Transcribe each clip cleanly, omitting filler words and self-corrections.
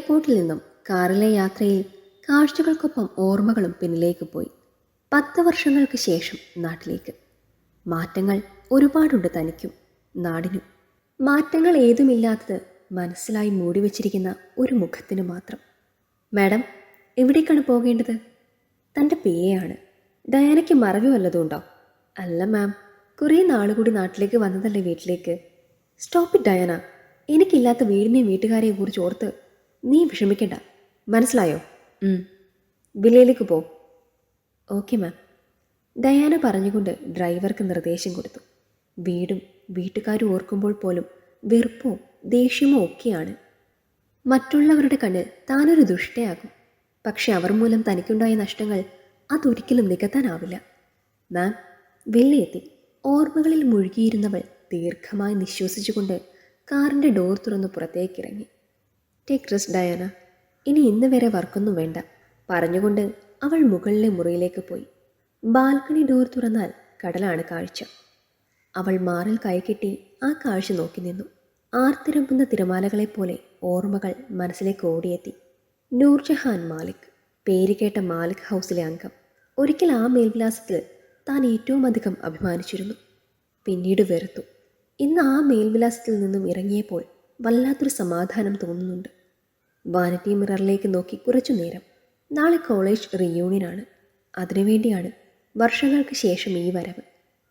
എയർപോർട്ടിൽ നിന്നും കാറിലെ യാത്രയിൽ കാഴ്ചകൾക്കൊപ്പം ഓർമ്മകളും പിന്നിലേക്ക് പോയി. 10 വർഷങ്ങൾക്ക് ശേഷം നാട്ടിലേക്ക്. മാറ്റങ്ങൾ ഒരുപാടുണ്ട് തനിക്കും നാടിനും. മാറ്റങ്ങൾ ഏതുമില്ലാത്തത് മനസ്സിലായി മൂടിവെച്ചിരിക്കുന്ന ഒരു മുഖത്തിന് മാത്രം. മാഡം, എവിടേക്കാണ് പോകേണ്ടത്? തൻ്റെ പേയാണ്. ഡയാനയ്ക്ക് മറവി വല്ലതുണ്ടോ? അല്ല മാം, കുറേ നാളുകൂടി നാട്ടിലേക്ക് വന്നതല്ലേ വീട്ടിലേക്ക്. Stop it Diana. എനിക്കില്ലാത്ത വീടിനെയും വീട്ടുകാരെയും കുറിച്ച് ഓർത്ത് നീ വിഷമിക്കണ്ട, മനസ്സിലായോ? വില്ലയിലേക്ക് പോ. Okay ma'am. ഡയാന പറഞ്ഞുകൊണ്ട് ഡ്രൈവർക്ക് നിർദ്ദേശം കൊടുത്തു. വീടും വീട്ടുകാരും ഓർക്കുമ്പോൾ പോലും വെറുപ്പോ ദേഷ്യമോ ഒക്കെയാണ്. മറ്റുള്ളവരുടെ കണ്ണിൽ താനൊരു ദുഷ്ടയാകും. പക്ഷെ അവർ മൂലം തനിക്കുണ്ടായ നഷ്ടങ്ങൾ അതൊരിക്കലും നികത്താനാവില്ല. മാം, വെള്ളിയെത്തി. ഓർമ്മകളിൽ മുഴുകിയിരുന്നവൾ ദീർഘമായി നിശ്വസിച്ചുകൊണ്ട് കാറിൻ്റെ ഡോർ തുറന്ന് പുറത്തേക്കിറങ്ങി. ടേക്ക് റെസ്റ്റ് ഡയാന, ഇനി ഇന്ന് വരെ വർക്കൊന്നും വേണ്ട പറഞ്ഞുകൊണ്ട് അവൾ മുകളിലെ മുറിയിലേക്ക് പോയി. ബാൽക്കണി ഡോർ തുറന്നാൽ കടലാണ് കാഴ്ച. അവൾ മാറിൽ കൈകെട്ടി ആ കാഴ്ച നോക്കി നിന്നു. ആർത്തിരമ്പുന്ന തിരമാലകളെപ്പോലെ ഓർമ്മകൾ മനസ്സിലേക്ക് ഓടിയെത്തി. നൂർജഹാൻ മാലിക്, പേര് കേട്ട മാലിക് ഹൗസിലെ അംഗം. ഒരിക്കൽ ആ മേൽവിലാസത്തിൽ താൻ ഏറ്റവും അധികം അഭിമാനിച്ചിരുന്നു. പിന്നീട് വെറുത്തു. ഇന്ന് ആ മേൽവിലാസത്തിൽ നിന്നും ഇറങ്ങിയപ്പോൾ വല്ലാത്തൊരു സമാധാനം തോന്നുന്നുണ്ട്. വാനിറ്റി മിററിലേക്ക് നോക്കി കുറച്ചു നേരം. നാളെ കോളേജ് റീയൂണിയനാണ്. അതിനുവേണ്ടിയാണ് വർഷങ്ങൾക്ക് ശേഷം ഈ വരവ്.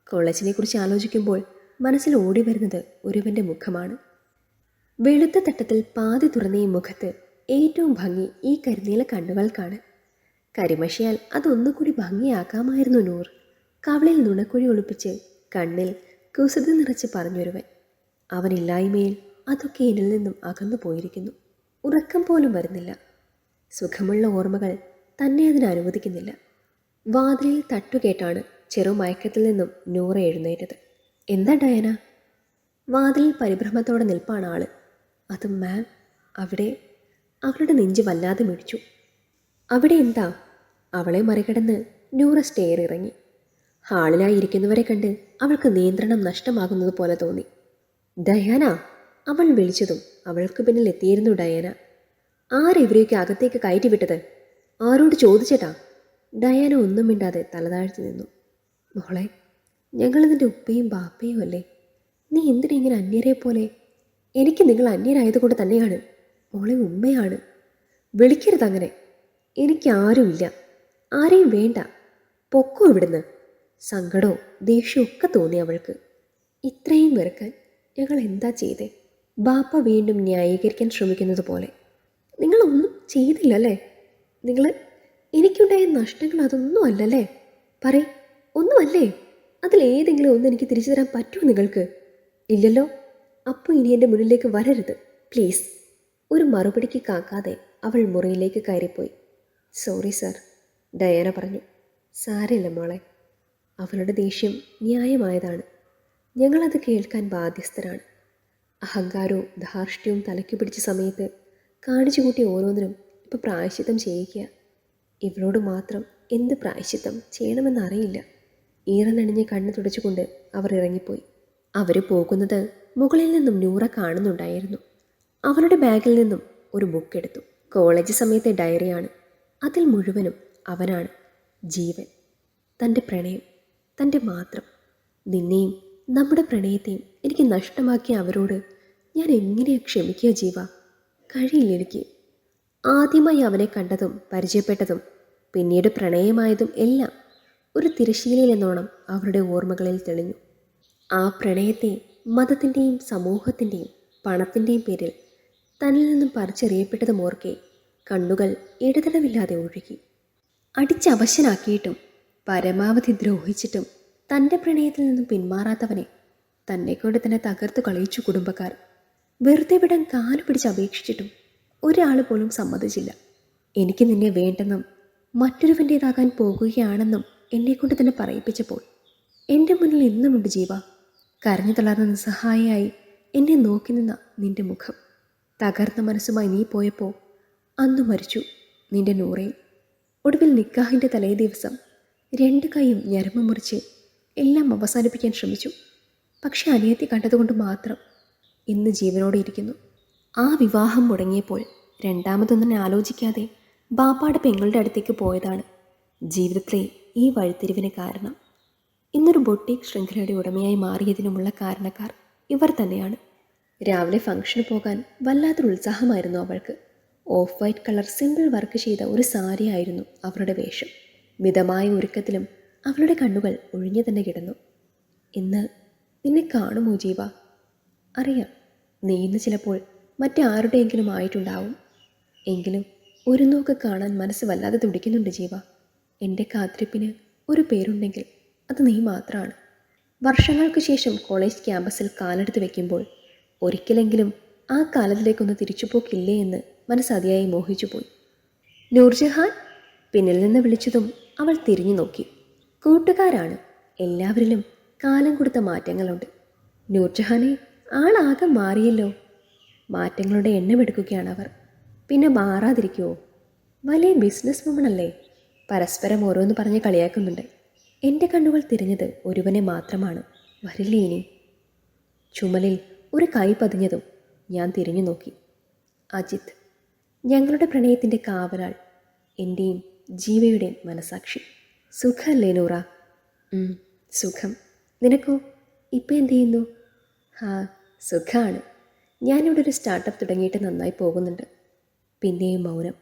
കോളേജിനെ കുറിച്ച് ആലോചിക്കുമ്പോൾ മനസ്സിൽ ഓടി വരുന്നത് ഒരുവൻ്റെ മുഖമാണ്. വെളുത്ത തട്ടത്തിൽ പാതി തുറന്ന ഈ മുഖത്ത് ഏറ്റവും ഭംഗി ഈ കരിനീല കണ്ണുകൾക്കാണ്. കരിമഷിയാൽ അതൊന്നുകൂടി ഭംഗിയാക്കാമായിരുന്നു നൂർ. കവളിൽ നുണക്കുഴി ഒളിപ്പിച്ച് കണ്ണിൽ കുസൃതി നിറച്ച് പറഞ്ഞൊരുവൻ. അവനില്ലായ്മയിൽ അതൊക്കെ എന്നിൽ നിന്നും അകന്നു പോയിരിക്കുന്നു. ഉറക്കം പോലും വരുന്നില്ല. സുഖമുള്ള ഓർമ്മകൾ തന്നെ അതിന് അനുവദിക്കുന്നില്ല. വാതിലിൽ തട്ടുകേട്ടാണ് ചെറുമയക്കത്തിൽ നിന്നും നൂറ എഴുന്നേറ്റത്. എന്താ ഡയന? വാതിലിൽ പരിഭ്രമത്തോടെ നിൽപ്പാണ് ആള്. അത് മാം, അവിടെ. അവളുടെ നെഞ്ച് വല്ലാതെ മിടിച്ചു. അവിടെ എന്താ? അവളെ മറികടന്ന് നൂറ സ്റ്റെയർ ഇറങ്ങി. ഹാളിലായി ഇരിക്കുന്നവരെ കണ്ട് അവൾക്ക് നിയന്ത്രണം നഷ്ടമാകുന്നത് പോലെ തോന്നി. ഡയാന! അവൾ വിളിച്ചതും അവൾക്ക് പിന്നിൽ എത്തിയിരുന്നു ഡയാന. ആരെവരെയൊക്കെ അകത്തേക്ക് കയറ്റിവിട്ടത്? ആരോട് ചോദിച്ചേട്ടാ? ഡയാന ഒന്നും മിണ്ടാതെ തലതാഴ്ത്തി നിന്നു. മോളെ, ഞങ്ങൾ നിൻ്റെ ഉപ്പയും ബാപ്പയും അല്ലേ. നീ എന്തിനാ ഇങ്ങനെ അന്യരെ പോലെ? എനിക്ക് നിങ്ങൾ അന്യരായതുകൊണ്ട് തന്നെയാണ്. മോളെ ഉമ്മയാണ്. വിളിക്കരുതങ്ങനെ. എനിക്കാരുമില്ല, ആരെയും വേണ്ട. പൊക്കോ ഇവിടുന്ന്. സങ്കടവും ദേഷ്യവും ഒക്കെ തോന്നി അവൾക്ക്. ഇത്രയും വെറുക്കാൻ ഞങ്ങൾ എന്താ ചെയ്തേ? ബാപ്പ വീണ്ടും ന്യായീകരിക്കാൻ ശ്രമിക്കുന്നത് പോലെ. നിങ്ങളൊന്നും ചെയ്തില്ലല്ലേ? നിങ്ങൾ എനിക്കുണ്ടായ നഷ്ടങ്ങൾ അതൊന്നും അല്ലല്ലേ? പറയ്, ഒന്നുമല്ലേ? അതിലേതെങ്കിലും ഒന്ന് എനിക്ക് തിരിച്ചു തരാൻ പറ്റുമോ നിങ്ങൾക്ക്? ഇല്ലല്ലോ. അപ്പോൾ ഇനി എൻ്റെ മുന്നിലേക്ക് വരരുത് പ്ലീസ്. ഒരു മറുപടിക്ക് കാക്കാതെ അവൾ മുറിയിലേക്ക് കയറിപ്പോയി. സോറി സാർ, ഡയാന പറഞ്ഞു. സാരമില്ല മോളെ. അവളുടെ ദേഷ്യം ന്യായമായതാണ്. ഞങ്ങളത് കേൾക്കാൻ ബാധ്യസ്ഥരാണ്. അഹങ്കാരവും ധാർഷ്ട്യവും തലയ്ക്ക് പിടിച്ച സമയത്ത് കാണിച്ചു കൂട്ടിയ ഓരോന്നിനും ഇപ്പോൾ പ്രായശ്ചിത്തം ചെയ്യുക. ഇവളോട് മാത്രം എന്ത് പ്രായശ്ചിത്തം ചെയ്യണമെന്നറിയില്ല. ഈറനണിഞ്ഞ് കണ്ണ് തുടച്ചുകൊണ്ട് അവർ ഇറങ്ങിപ്പോയി. അവർ പോകുന്നത് മുകളിൽ നിന്നും നൂറ കാണുന്നുണ്ടായിരുന്നു. അവളുടെ ബാഗിൽ നിന്നും ഒരു ബുക്ക് എടുത്തു. കോളേജ് സമയത്തെ ഡയറിയാണ്. അതിൽ മുഴുവനും അവനാണ്, ജീവൻ, തൻ്റെ പ്രണയം, തൻ്റെ മാത്രം. നിന്നെയും നമ്മുടെ പ്രണയത്തെയും എനിക്ക് നഷ്ടമാക്കിയ അവരോട് ഞാൻ എങ്ങനെയാണ് ക്ഷമിക്കുക ജീവ? കഴിയില്ല എനിക്ക്. ആദ്യമായി അവനെ കണ്ടതും പരിചയപ്പെട്ടതും പിന്നീട് പ്രണയമായതും എല്ലാം ഒരു തിരശ്ശീലയിലെന്നോണം അവരുടെ ഓർമ്മകളിൽ തെളിഞ്ഞു. ആ പ്രണയത്തെ മതത്തിൻ്റെയും സമൂഹത്തിൻ്റെയും പണത്തിൻ്റെയും പേരിൽ തന്നിൽ നിന്നും പറിച്ചെറിയപ്പെട്ടതും ഓർക്കെ കണ്ണുകൾ ഇടതടവില്ലാതെ ഒഴുകി. അടിച്ചവശനാക്കിയിട്ടും പരമാവധി ദ്രോഹിച്ചിട്ടും തൻ്റെ പ്രണയത്തിൽ നിന്നും പിന്മാറാത്തവനെ തന്നെക്കൊണ്ട് തന്നെ തകർത്തു കളയിച്ചു കുടുംബക്കാർ. വെറുതെ വിടാൻ കാലു പിടിച്ച് അപേക്ഷിച്ചിട്ടും ഒരാൾ പോലും സമ്മതിച്ചില്ല. എനിക്ക് നിന്നെ വേണ്ടെന്നും മറ്റൊരുവൻ്റേതാകാൻ പോകുകയാണെന്നും എന്നെക്കൊണ്ട് തന്നെ പറയിപ്പിച്ചപ്പോൾ എൻ്റെ മുന്നിൽ എന്നുമുണ്ട് ജീവ. കരഞ്ഞു തളർന്ന നിസ്സഹായയായി എന്നെ നോക്കി നിന്ന നിൻ്റെ മുഖം. തകർന്ന മനസ്സുമായി നീ പോയപ്പോൾ അന്നു മരിച്ചു നിൻ്റെ നൂറയും. ഒടുവിൽ നിക്കാഹിൻ്റെ തലേ ദിവസം 2 കൈയും ഞരമ്പ് മുറിച്ച് എല്ലാം അവസാനിപ്പിക്കാൻ ശ്രമിച്ചു. പക്ഷെ അനിയത്തി കണ്ടതുകൊണ്ട് മാത്രം ഇന്ന് ജീവനോടെ ഇരിക്കുന്നു. ആ വിവാഹം മുടങ്ങിയപ്പോൾ രണ്ടാമതൊന്നും ആലോചിക്കാതെ ബാപ്പാടെ പെങ്ങളുടെ അടുത്തേക്ക് പോയതാണ് ജീവിതത്തിലെ ഈ വഴിത്തിരിവിന് കാരണം. ഇന്നൊരു ബൊട്ടീക് ശൃംഖലയുടെ ഉടമയായി മാറിയതിനുമുള്ള കാരണക്കാർ ഇവർ തന്നെയാണ്. രാവിലെ ഫംഗ്ഷന് പോകാൻ വല്ലാത്തൊരു ഉത്സാഹമായിരുന്നു അവൾക്ക്. Of white colour simple work ചെയ്ത ഒരു സാരിയായിരുന്നു അവളുടെ വേഷം. മിതമായ ഒരുക്കത്തിലും അവളുടെ കണ്ണുകൾ ഒഴിഞ്ഞു തന്നെ കിടന്നു. ഇന്ന് നിന്നെ കാണുമോ ജീവ? അറിയാം, നീ ഇന്ന് ചിലപ്പോൾ മറ്റാരുടെയെങ്കിലും ആയിട്ടുണ്ടാവും. എങ്കിലും ഒരു നോക്ക് കാണാൻ മനസ്സ് വല്ലാതെ തുടിക്കുന്നുണ്ട് ജീവ. എൻ്റെ കാത്തിരിപ്പിന് ഒരു പേരുണ്ടെങ്കിൽ അത് നീ മാത്രമാണ്. വർഷങ്ങൾക്ക് ശേഷം കോളേജ് ക്യാമ്പസിൽ കാലെടുത്ത് വെക്കുമ്പോൾ ഒരിക്കലെങ്കിലും ആ കാലത്തിലേക്കൊന്ന് തിരിച്ചുപോക്കില്ലേ എന്ന് മനസ്സതിയായി മോഹിച്ചുപോയി. നൂർജഹാൻ പിന്നിൽ നിന്ന് വിളിച്ചതും അവൾ തിരിഞ്ഞു നോക്കി. കൂട്ടുകാരാണ്. എല്ലാവരിലും കാലം കൊടുത്ത മാറ്റങ്ങളുണ്ട്. നൂർജഹാനെ, ആളാകെ മാറിയല്ലോ. മാറ്റങ്ങളുടെ എണ്ണമെടുക്കുകയാണ് അവർ. പിന്നെ മാറാതിരിക്കുമോ? വലിയ ബിസിനസ് വുമൺ അല്ലേ? പരസ്പരം ഓരോന്ന് പറഞ്ഞ് കളിയാക്കുന്നുണ്ട്. എൻ്റെ കണ്ണുകൾ തിരിഞ്ഞത് ഒരുവനെ മാത്രമാണ്. വരില്ലേ ഇനി? ചുമലിൽ ഒരു കൈ പതിഞ്ഞതും ഞാൻ തിരിഞ്ഞു നോക്കി. അജിത്ത്, ഞങ്ങളുടെ പ്രണയത്തിൻ്റെ കാവലാൾ, എൻ്റെയും ജീവയുടെയും മനസാക്ഷി. സുഖമല്ലേ നൂറ? സുഖം. നിനക്കോ? ഇപ്പം എന്ത് ചെയ്യുന്നു? സുഖമാണ്. ഞാനിവിടെ ഒരു സ്റ്റാർട്ടപ്പ് തുടങ്ങിയിട്ട് നന്നായി പോകുന്നുണ്ട്. പിന്നെയും മൗനം.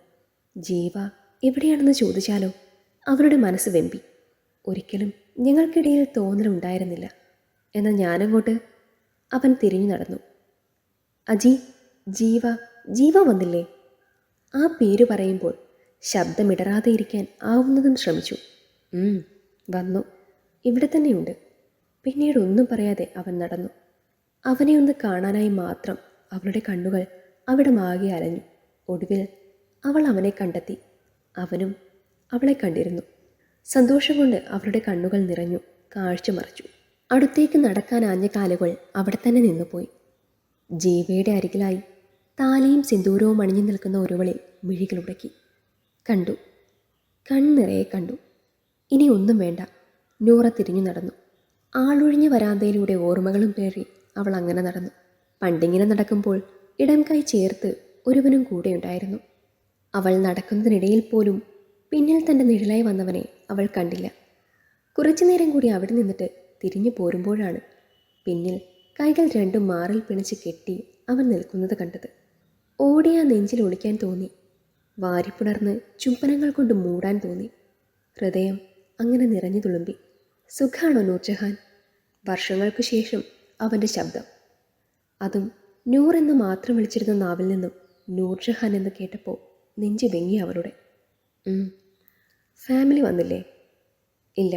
ജീവ എവിടെയാണെന്ന് ചോദിച്ചാലോ? അവരുടെ മനസ്സ് വെമ്പി. ഒരിക്കലും ഞങ്ങൾക്കിടയിൽ തോന്നലുണ്ടായിരുന്നില്ല. എന്നാൽ ഞാനങ്ങോട്ട്. അവൻ തിരിഞ്ഞു നടന്നു. അജി, ജീവ, ജീവ വന്നില്ലേ? ആ പേര് പറയുമ്പോൾ ശബ്ദമിടറാതെ ഇരിക്കാൻ ആവുന്നതും ശ്രമിച്ചു. വന്നു. ഇവിടെ തന്നെയുണ്ട്. പിന്നീട് ഒന്നും പറയാതെ അവൻ നടന്നു. അവനെ ഒന്ന് കാണാനായി മാത്രം അവളുടെ കണ്ണുകൾ അവിടെ മാകെ അലഞ്ഞു. ഒടുവിൽ അവൾ അവനെ കണ്ടെത്തി. അവനും അവളെ കണ്ടിരുന്നു. സന്തോഷം കൊണ്ട് അവരുടെ കണ്ണുകൾ നിറഞ്ഞു. കാഴ്ച മറച്ചു. അടുത്തേക്ക് നടക്കാനാഞ്ഞ കാലുകൾ അവിടെ തന്നെ നിന്നുപോയി. ജീവയുടെ അരികിലായി താലിയും സിന്ദൂരവും അണിഞ്ഞു നിൽക്കുന്ന ഒരുവളിൽ മിഴികളുടക്കി. കണ്ടു. കണ്ണിറയെ കണ്ടു. ഇനി ഒന്നും വേണ്ട. നൂറ തിരിഞ്ഞു നടന്നു. ആളൊഴിഞ്ഞ വരാന്തയിലൂടെ ഓർമ്മകളും പേറി അവൾ അങ്ങനെ നടന്നു. പണ്ടിങ്ങനെ നടക്കുമ്പോൾ ഇടം കൈ ചേർത്ത് ഒരുവനും കൂടെയുണ്ടായിരുന്നു. അവൾ നടക്കുന്നതിനിടയിൽ പോലും പിന്നിൽ തൻ്റെ നിഴലായി വന്നവനെ അവൾ കണ്ടില്ല. കുറച്ചു നേരം കൂടി അവിടെ നിന്നിട്ട് തിരിഞ്ഞു പോരുമ്പോഴാണ് പിന്നിൽ കൈകൾ രണ്ടും മാറിൽ പിണിച്ച് കെട്ടി അവൻ നിൽക്കുന്നത് കണ്ടത്. ഓടി ആ നെഞ്ചിൽ ഒളിക്കാൻ തോന്നി. വാരിപ്പുണർന്ന് ചുംബനങ്ങൾ കൊണ്ട് മൂടാൻ തോന്നി. ഹൃദയം അങ്ങനെ നിറഞ്ഞു തുളുമ്പി. സുഖാണോ നൂർജഹാൻ? വർഷങ്ങൾക്കു ശേഷം അവൻ്റെ ശബ്ദം. അതും നൂർ എന്ന് മാത്രം വിളിച്ചിരുന്ന നാവിൽ നിന്നും നൂർജഹാൻ എന്ന് കേട്ടപ്പോൾ നെഞ്ചി വെങ്ങി അവളുടെ. ഫാമിലി വന്നില്ലേ? ഇല്ല.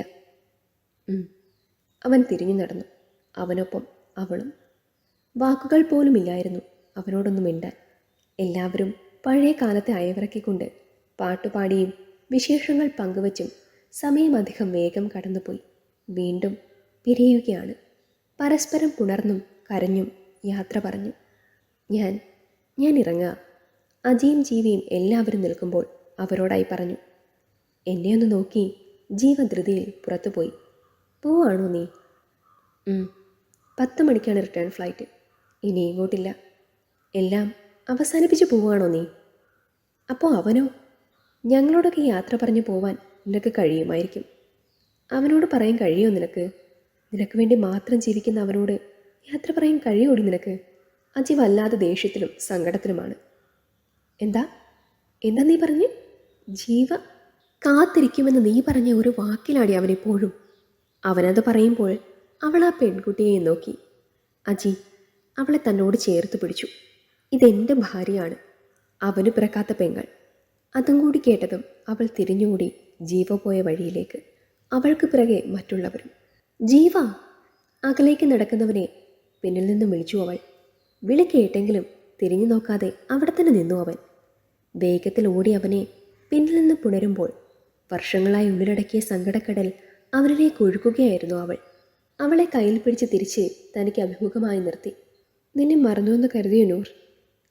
അവൻ തിരിഞ്ഞു നടന്നു. അവനൊപ്പം അവളും. വാക്കുകൾ പോലും ഇല്ലായിരുന്നു അവനോടൊന്നും മിണ്ടാൻ. എല്ലാവരും പഴയ കാലത്തെ അയവിറക്കിക്കൊണ്ട് പാട്ടുപാടിയും വിശേഷങ്ങൾ പങ്കുവച്ചും സമയമധികം വേഗം കടന്നുപോയി. വീണ്ടും പിരിയുകയാണ്. പരസ്പരം പുണർന്നും കരഞ്ഞും യാത്ര പറഞ്ഞു. ഞാൻ ഇറങ്ങുക. അജിയും ജീവയും എല്ലാവരും നിൽക്കുമ്പോൾ അവരോടായി പറഞ്ഞു. എന്നെ ഒന്ന് നോക്കി ജീവ ധൃതിയിൽ പുറത്തുപോയി. പോവാണോ നീ? 10 മണിക്കാണ് റിട്ടേൺ ഫ്ലൈറ്റ്. ഇനി ഇങ്ങോട്ടില്ല. എല്ലാം അവസാനിപ്പിച്ച് പോവുകയാണോ നീ? അപ്പോൾ അവനോ? ഞങ്ങളോടൊക്കെ യാത്ര പറഞ്ഞു പോവാൻ നിനക്ക് കഴിയുമായിരിക്കും. അവനോട് പറയാൻ കഴിയുമോ നിനക്ക്? നിനക്ക് വേണ്ടി മാത്രം ജീവിക്കുന്ന അവനോട് യാത്ര പറയാൻ കഴിയുമോടി നിനക്ക്? അജി വല്ലാതെ ദേഷ്യത്തിലും സങ്കടത്തിലുമാണ്. എന്താ നീ പറഞ്ഞ്? ജീവ കാത്തിരിക്കുമെന്ന് നീ പറഞ്ഞ ഒരു വാക്കിലാടി അവനെപ്പോഴും. അവനത് പറയുമ്പോൾ അവൾ ആ പെൺകുട്ടിയെ നോക്കി. അജി അവളെ തന്നോട് ചേർത്ത് പിടിച്ചു. ഇതെൻ്റെ ഭാര്യയാണ്, അവന് പിറക്കാത്ത പെങ്ങൾ. അതും കൂടി കേട്ടതും അവൾ തിരിഞ്ഞുകൂടി ജീവ പോയ വഴിയിലേക്ക്. അവൾക്ക് പിറകെ മറ്റുള്ളവരും. ജീവ! അകലേക്ക് നടക്കുന്നവനെ പിന്നിൽ നിന്നും വിളിച്ചു അവൾ. വിളി കേട്ടെങ്കിലും തിരിഞ്ഞു നോക്കാതെ അവിടെ തന്നെ നിന്നു അവൻ. വേഗത്തിൽ ഓടി അവനെ പിന്നിൽ നിന്ന് പുണരുമ്പോൾ വർഷങ്ങളായി ഉള്ളിലടക്കിയ സങ്കടക്കടൽ അവനിലേക്ക് ഒഴുകുകയായിരുന്നു അവൾ. അവളെ കയ്യിൽ പിടിച്ച് തിരിച്ച് തനിക്ക് അഭിമുഖമായി നിർത്തി. നിന്നെ മറന്നുവെന്ന് കരുതിയോ നൂർ?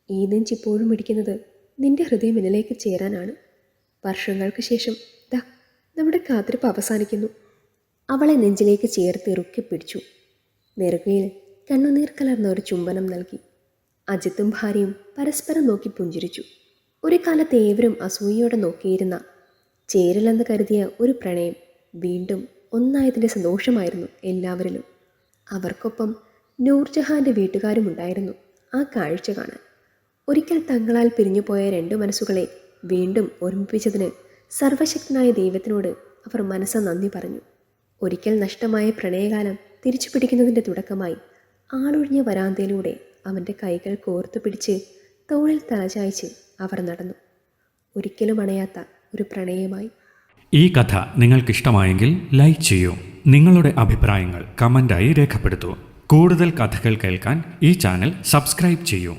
ഈ നെഞ്ചിപ്പോഴും ഇടിക്കുന്നത് നിന്റെ ഹൃദയം എന്നിലേക്ക് ചേരാനാണ്. വർഷങ്ങൾക്ക് ശേഷം ദാ നമ്മുടെ കാത്തിരിപ്പ് അവസാനിക്കുന്നു. അവളെ നെഞ്ചിലേക്ക് ചേർത്ത് ഇറുക്കി പിടിച്ചു. നെറുകയിൽ കണ്ണുനീർ കലർന്ന ഒരു ചുംബനം നൽകി. അജിത്തും ഭാര്യയും പരസ്പരം നോക്കി പുഞ്ചിരിച്ചു. ഒരു കാലത്ത് ഏവരും അസൂയയോടെ നോക്കിയിരുന്ന ചേരില്ലെന്ന് കരുതിയ ഒരു പ്രണയം വീണ്ടും ഒന്നായതിൻ്റെ സന്തോഷമായിരുന്നു എല്ലാവരിലും. അവർക്കൊപ്പം നൂർജഹാൻ്റെ വീട്ടുകാരുമുണ്ടായിരുന്നു ആ കാഴ്ച കാണാൻ. ഒരിക്കൽ തങ്ങളാൽ പിരിഞ്ഞുപോയ രണ്ടു മനസ്സുകളെ വീണ്ടും ഒരുമിപ്പിച്ചതിന് സർവശക്തനായ ദൈവത്തിനോട് അവർ മനസ്സ നന്ദി പറഞ്ഞു. ഒരിക്കൽ നഷ്ടമായ പ്രണയകാലം തിരിച്ചു പിടിക്കുന്നതിൻ്റെ തുടക്കമായി ആളൊഴിഞ്ഞ വരാന്തയിലൂടെ അവൻ്റെ കൈകൾ കോർത്തു പിടിച്ച് തോളിൽ തലചായ്ച്ച് അവർ നടന്നു. ഒരിക്കലും അണയാത്ത ഒരു പ്രണയമായി. ഈ കഥ നിങ്ങൾക്കിഷ്ടമായെങ്കിൽ ലൈക്ക് ചെയ്യൂ. നിങ്ങളുടെ അഭിപ്രായങ്ങൾ കമൻ്റായി രേഖപ്പെടുത്തൂ. കൂടുതൽ കഥകൾ കേൾക്കാൻ ഈ ചാനൽ സബ്സ്ക്രൈബ് ചെയ്യൂ.